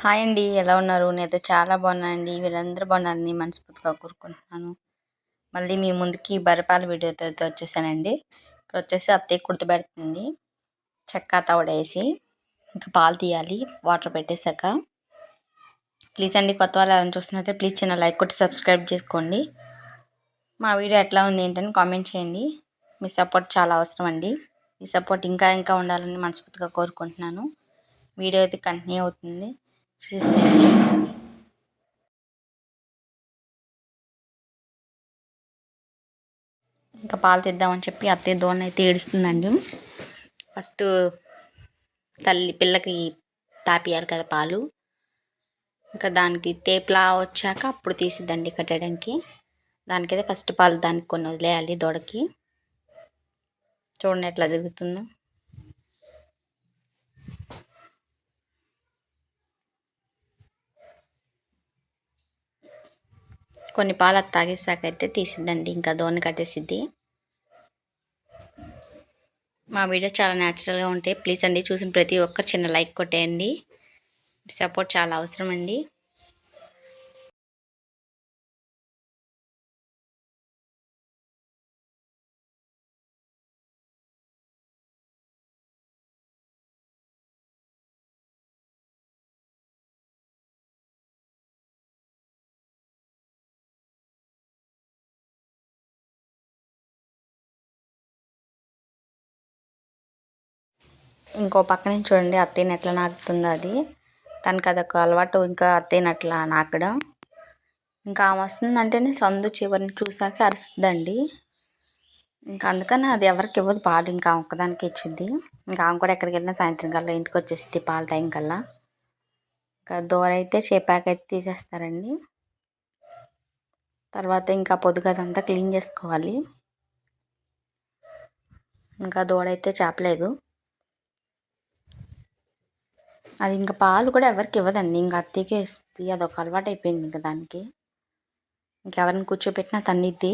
Hi అండి. ఎలా ఉన్నారు? నేనైతే చాలా బాగున్నానండి. మీరందరూ బాగున్నారని మనస్ఫూర్తిగా కోరుకుంటున్నాను. మళ్ళీ మీ ముందుకి బర్రెపాల వీడియోతో అయితే వచ్చేసానండి. ఇక్కడ వచ్చేసి అత్తయ్య కుడతబెడుతుంది. చెక్క తవుడేసి ఇంకా పాలు తీయాలి వాటర్ పెట్టేశాక. ప్లీజ్ అండి, కొత్త వాళ్ళు ఎవరైనా చూస్తున్నట్లయితే ప్లీజ్ చిన్న లైక్ కొట్టి సబ్స్క్రైబ్ చేసుకోండి. మా వీడియో ఎట్లా ఉంది ఏంటని కామెంట్ చేయండి. మీ సపోర్ట్ చాలా అవసరం అండి. మీ సపోర్ట్ ఇంకా ఇంకా ఉండాలని మనస్ఫూర్తిగా కోరుకుంటున్నాను. వీడియో అయితే కంటిన్యూ అవుతుంది, చూసేసేయండి. ఇంకా పాలు తెద్దామని చెప్పి అత్తయ్య దోణ అయితే ఏడుస్తుందండి. ఫస్ట్ పిల్లకి తాపియాలి కదా పాలు. ఇంకా దానికి తేపులా వచ్చాక అప్పుడు తీసిద్దండి కట్టడానికి. దానికైతే ఫస్ట్ పాలు దానికి కొన్ని వదిలేయాలి దూడకి. చూడండి ఎట్లా తిరుగుతుందో. కొన్ని పాలు అది తాగేసాక అయితే తీసిద్దండి, ఇంకా దోణ కట్టేసిద్ది. మా వీడియో చాలా న్యాచురల్గా ఉంటాయి. ప్లీజ్ అండి, చూసిన ప్రతి ఒక్క చిన్న లైక్ కొట్టేయండి. సపోర్ట్ చాలా అవసరం అండి. ఇంకో పక్క నుంచి చూడండి అత్తయ్యని ఎట్లా నాకుతుందో అది. తనకు అదొక అలవాటు, ఇంకా అత్తయ్యని అట్లా నాకడం. ఇంకా ఆమె వస్తుందంటేనే సందు చివరిని చూసాక అరుస్తుందండి. ఇంకా అందుకని అది ఎవరికి ఇవ్వదు పాలు, ఇంకా ఒక్కదానికి ఇచ్చింది. ఇంకా ఆమె కూడా ఎక్కడికి వెళ్ళినా సాయంత్రం కల్లా ఇంటికి వచ్చేసింది పాల టైం కల్లా. ఇంకా దూర అయితే చేపాకైతే తీసేస్తారండి. తర్వాత ఇంకా పొద్దుగదంతా క్లీన్ చేసుకోవాలి. ఇంకా దూడైతే చేపలేదు. అది ఇంకా పాలు కూడా ఎవరికి ఇవ్వదండి, ఇంకా అత్తయ్యకే ఇస్తుంది. అదొక అలవాటు అయిపోయింది ఇంకా దానికి. ఇంకెవరిని కూర్చోపెట్టినా తన్నిద్ది.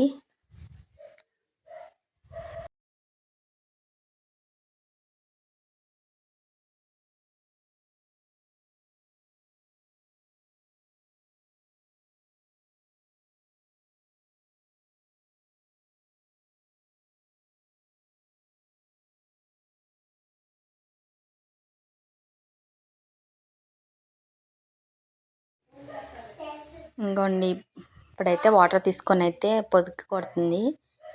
ఇంకోండి, ఇప్పుడైతే వాటర్ తీసుకొని అయితే పొదుక్కి కొడుతుంది.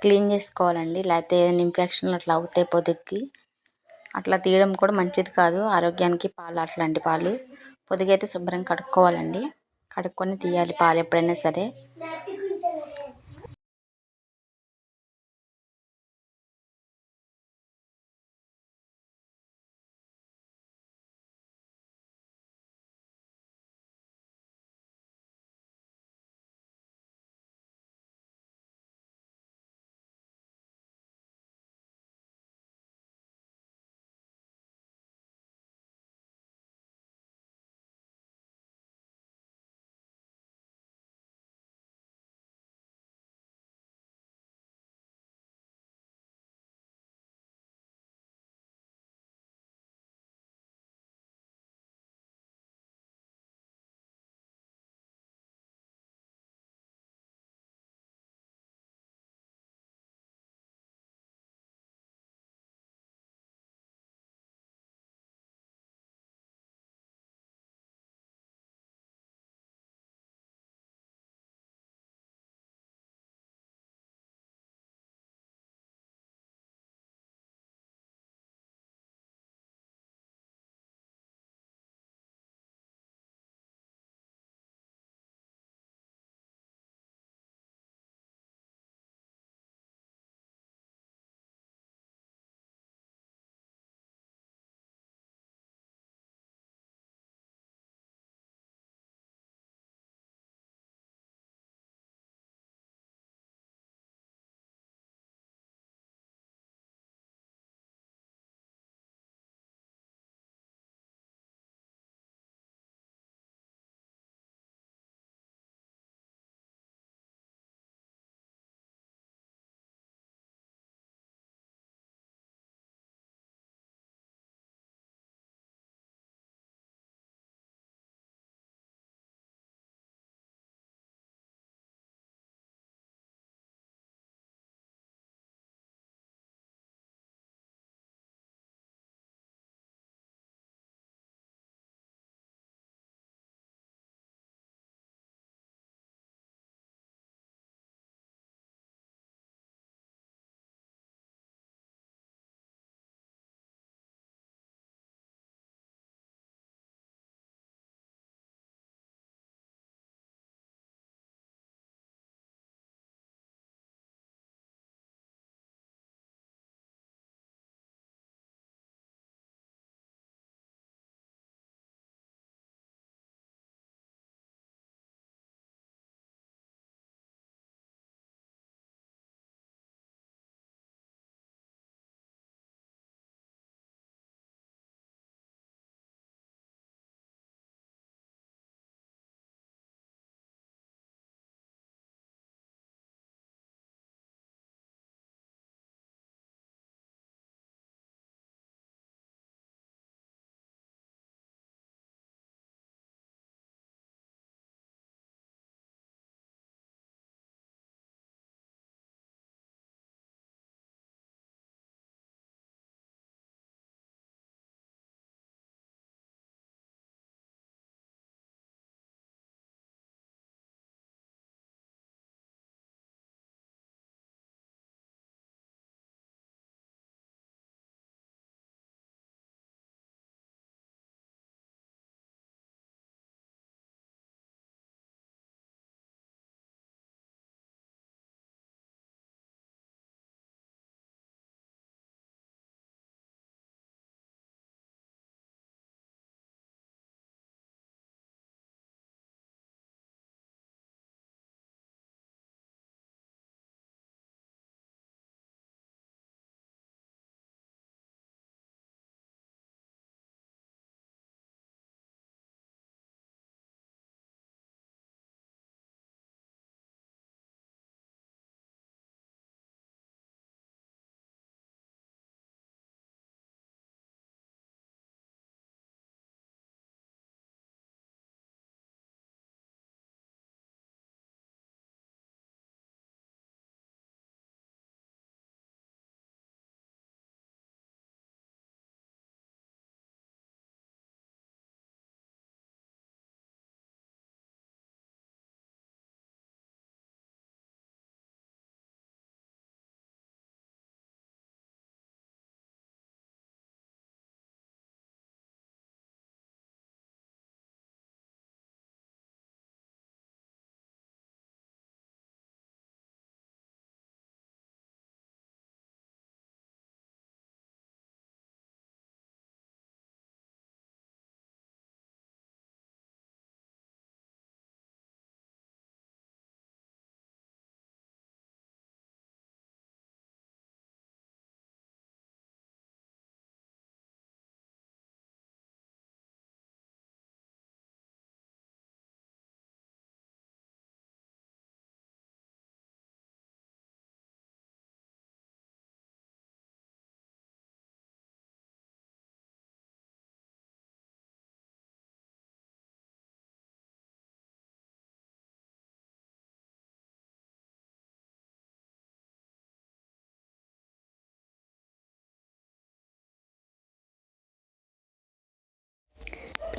క్లీన్ చేసుకోవాలండి, లేకపోతే ఏదైనా ఇన్ఫెక్షన్ అట్లా అవుతాయి పొదుక్కి. అట్లా తీయడం కూడా మంచిది కాదు ఆరోగ్యానికి. పాలు అట్లాంటి పాలు పొదుగైతే శుభ్రంగా కడుక్కోవాలండి. కడుక్కొని తీయాలి పాలు ఎప్పుడైనా సరే.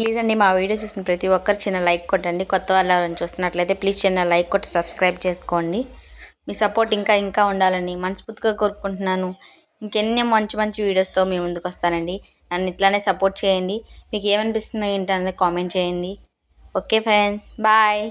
ప్లీజ్ అండి మా వీడియో చూసిన ప్రతి ఒక్కరు చిన్న లైక్ కొట్టండి. కొత్త వాళ్ళు ఎవరైనా చూస్తున్నట్లయితే ప్లీజ్ చిన్న లైక్ కొట్టి సబ్స్క్రైబ్ చేసుకోండి. మీ సపోర్ట్ ఇంకా ఇంకా ఉండాలని మనస్ఫూర్తిగా కోరుకుంటున్నాను. ఇంకెన్ని మంచి మంచి వీడియోస్తో మీ ముందుకు వస్తానండి. నన్ను ఇట్లానే సపోర్ట్ చేయండి. మీకు ఏమనిపిస్తుందో ఏంటనేది కామెంట్ చేయండి. Okay friends, bye.